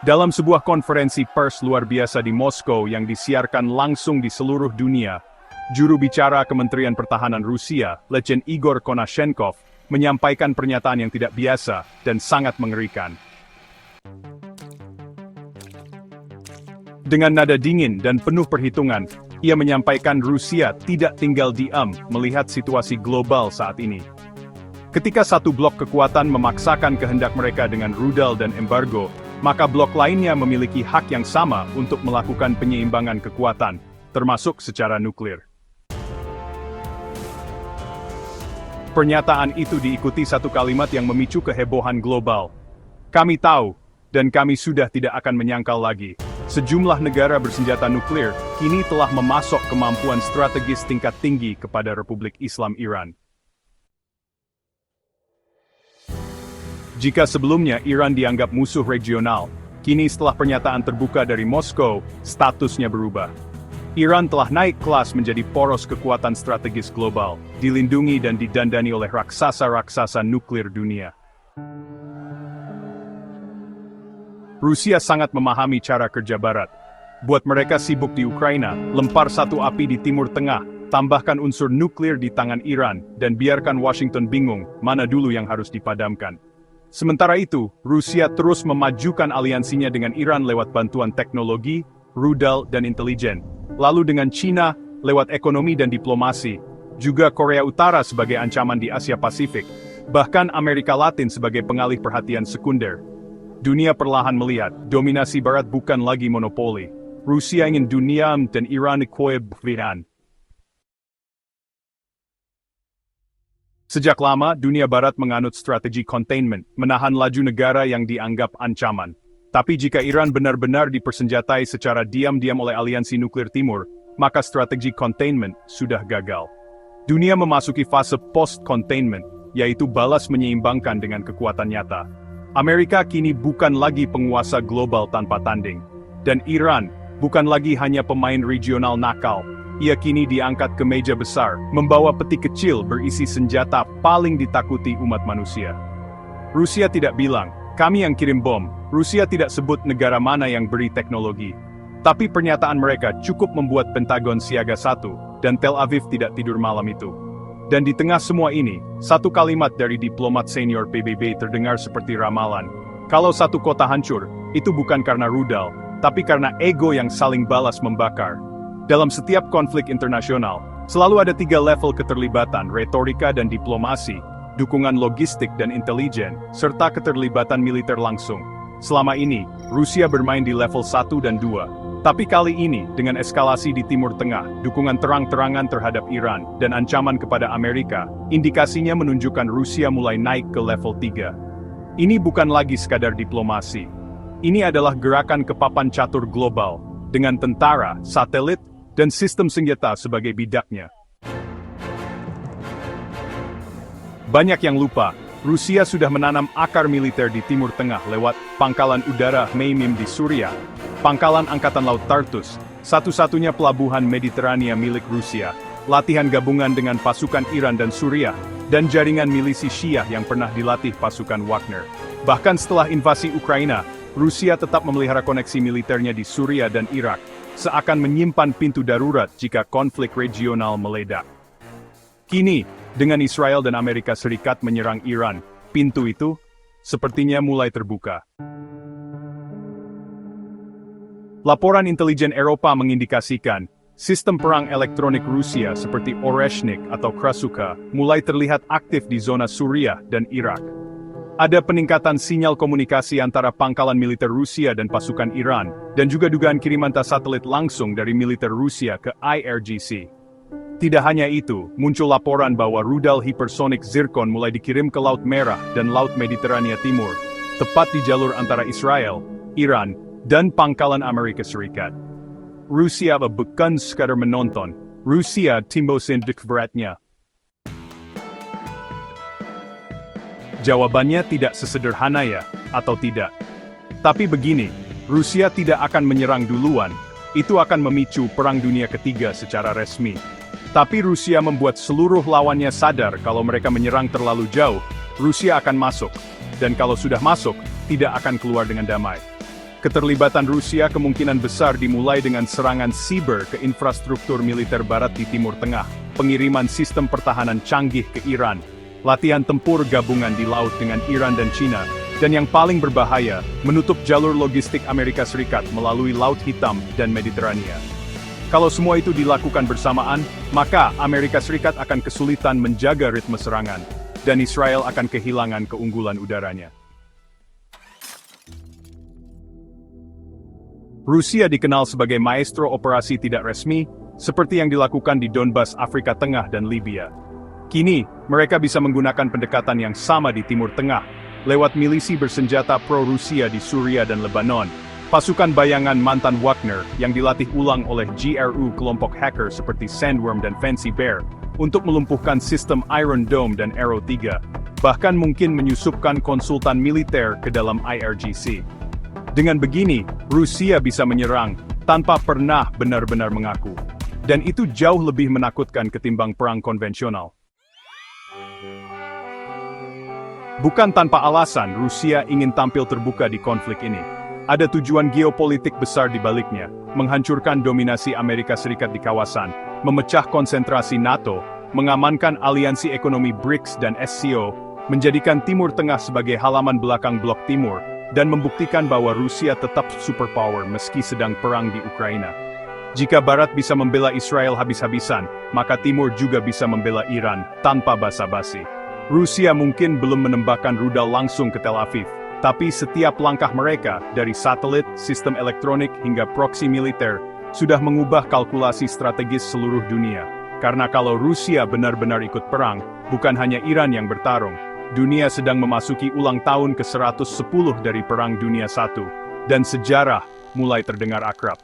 Dalam sebuah konferensi pers luar biasa di Moskow yang disiarkan langsung di seluruh dunia, juru bicara Kementerian Pertahanan Rusia, Letjen Igor Konashenkov, menyampaikan pernyataan yang tidak biasa dan sangat mengerikan. Dengan nada dingin dan penuh perhitungan, ia menyampaikan Rusia tidak tinggal diam melihat situasi global saat ini. Ketika satu blok kekuatan memaksakan kehendak mereka dengan rudal dan embargo, maka blok lainnya memiliki hak yang sama untuk melakukan penyeimbangan kekuatan, termasuk secara nuklir. Pernyataan itu diikuti satu kalimat yang memicu kehebohan global. Kami tahu, dan kami sudah tidak akan menyangkal lagi. Sejumlah negara bersenjata nuklir kini telah memasok kemampuan strategis tingkat tinggi kepada Republik Islam Iran. Jika sebelumnya Iran dianggap musuh regional, kini setelah pernyataan terbuka dari Moskow, statusnya berubah. Iran telah naik kelas menjadi poros kekuatan strategis global, dilindungi dan didandani oleh raksasa-raksasa nuklir dunia. Rusia sangat memahami cara kerja Barat. Buat mereka sibuk di Ukraina, lempar satu api di Timur Tengah, tambahkan unsur nuklir di tangan Iran, dan biarkan Washington bingung mana dulu yang harus dipadamkan. Sementara itu, Rusia terus memajukan aliansinya dengan Iran lewat bantuan teknologi, rudal, dan intelijen. Lalu dengan China, lewat ekonomi dan diplomasi. Juga Korea Utara sebagai ancaman di Asia Pasifik. Bahkan Amerika Latin sebagai pengalih perhatian sekunder. Dunia perlahan melihat, dominasi Barat bukan lagi monopoli. Rusia ingin dunia dan Iran koeksistian. Sejak lama, dunia Barat menganut strategi containment, menahan laju negara yang dianggap ancaman. Tapi jika Iran benar-benar dipersenjatai secara diam-diam oleh aliansi nuklir timur, maka strategi containment sudah gagal. Dunia memasuki fase post-containment, yaitu balas menyeimbangkan dengan kekuatan nyata. Amerika kini bukan lagi penguasa global tanpa tanding. Dan Iran bukan lagi hanya pemain regional nakal. Ia kini diangkat ke meja besar, membawa peti kecil berisi senjata paling ditakuti umat manusia. Rusia tidak bilang, kami yang kirim bom. Rusia tidak sebut negara mana yang beri teknologi. Tapi pernyataan mereka cukup membuat Pentagon siaga 1, dan Tel Aviv tidak tidur malam itu. Dan di tengah semua ini, satu kalimat dari diplomat senior PBB terdengar seperti ramalan. Kalau satu kota hancur, itu bukan karena rudal, tapi karena ego yang saling balas membakar. Dalam setiap konflik internasional, selalu ada 3 level keterlibatan, retorika dan diplomasi, dukungan logistik dan intelijen, serta keterlibatan militer langsung. Selama ini, Rusia bermain di level 1 dan 2. Tapi kali ini, dengan eskalasi di Timur Tengah, dukungan terang-terangan terhadap Iran, dan ancaman kepada Amerika, indikasinya menunjukkan Rusia mulai naik ke level 3. Ini bukan lagi sekadar diplomasi. Ini adalah gerakan ke papan catur global, dengan tentara, satelit, dan sistem senjata sebagai bidaknya. Banyak yang lupa, Rusia sudah menanam akar militer di Timur Tengah lewat pangkalan udara Meimim di Suriah, pangkalan Angkatan Laut Tartus, satu-satunya pelabuhan Mediterania milik Rusia, latihan gabungan dengan pasukan Iran dan Suriah, dan jaringan milisi Syiah yang pernah dilatih pasukan Wagner. Bahkan setelah invasi Ukraina, Rusia tetap memelihara koneksi militernya di Suriah dan Irak, seakan menyimpan pintu darurat jika konflik regional meledak. Kini, dengan Israel dan Amerika Serikat menyerang Iran, pintu itu sepertinya mulai terbuka. Laporan intelijen Eropa mengindikasikan, sistem perang elektronik Rusia seperti Oreshnik atau Krasuka mulai terlihat aktif di zona Suriah dan Irak. Ada peningkatan sinyal komunikasi antara pangkalan militer Rusia dan pasukan Iran, dan juga dugaan kiriman satelit langsung dari militer Rusia ke IRGC. Tidak hanya itu, muncul laporan bahwa rudal hipersonik Zircon mulai dikirim ke Laut Merah dan Laut Mediterania Timur, tepat di jalur antara Israel, Iran, dan pangkalan Amerika Serikat. Rusia bukan sekadar menonton, Rusia timbusin beratnya. Jawabannya tidak sesederhana ya, atau tidak. Tapi begini, Rusia tidak akan menyerang duluan, itu akan memicu Perang Dunia Ketiga secara resmi. Tapi Rusia membuat seluruh lawannya sadar kalau mereka menyerang terlalu jauh, Rusia akan masuk. Dan kalau sudah masuk, tidak akan keluar dengan damai. Keterlibatan Rusia kemungkinan besar dimulai dengan serangan siber ke infrastruktur militer barat di Timur Tengah, pengiriman sistem pertahanan canggih ke Iran, latihan tempur gabungan di laut dengan Iran dan China, dan yang paling berbahaya, menutup jalur logistik Amerika Serikat melalui Laut Hitam dan Mediterania. Kalau semua itu dilakukan bersamaan, maka Amerika Serikat akan kesulitan menjaga ritme serangan, dan Israel akan kehilangan keunggulan udaranya. Rusia dikenal sebagai maestro operasi tidak resmi, seperti yang dilakukan di Donbas, Afrika Tengah dan Libya. Kini, mereka bisa menggunakan pendekatan yang sama di Timur Tengah, lewat milisi bersenjata pro-Rusia di Suria dan Lebanon, pasukan bayangan mantan Wagner yang dilatih ulang oleh GRU kelompok hacker seperti Sandworm dan Fancy Bear, untuk melumpuhkan sistem Iron Dome dan Arrow 3, bahkan mungkin menyusupkan konsultan militer ke dalam IRGC. Dengan begini, Rusia bisa menyerang tanpa pernah benar-benar mengaku. Dan itu jauh lebih menakutkan ketimbang perang konvensional. Bukan tanpa alasan Rusia ingin tampil terbuka di konflik ini. Ada tujuan geopolitik besar di baliknya, menghancurkan dominasi Amerika Serikat di kawasan, memecah konsentrasi NATO, mengamankan aliansi ekonomi BRICS dan SCO, menjadikan Timur Tengah sebagai halaman belakang Blok Timur, dan membuktikan bahwa Rusia tetap superpower meski sedang perang di Ukraina. Jika Barat bisa membela Israel habis-habisan, maka Timur juga bisa membela Iran tanpa basa-basi. Rusia mungkin belum menembakkan rudal langsung ke Tel Aviv, tapi setiap langkah mereka, dari satelit, sistem elektronik hingga proksi militer, sudah mengubah kalkulasi strategis seluruh dunia. Karena kalau Rusia benar-benar ikut perang, bukan hanya Iran yang bertarung. Dunia sedang memasuki ulang tahun ke-110 dari Perang Dunia I, dan sejarah mulai terdengar akrab.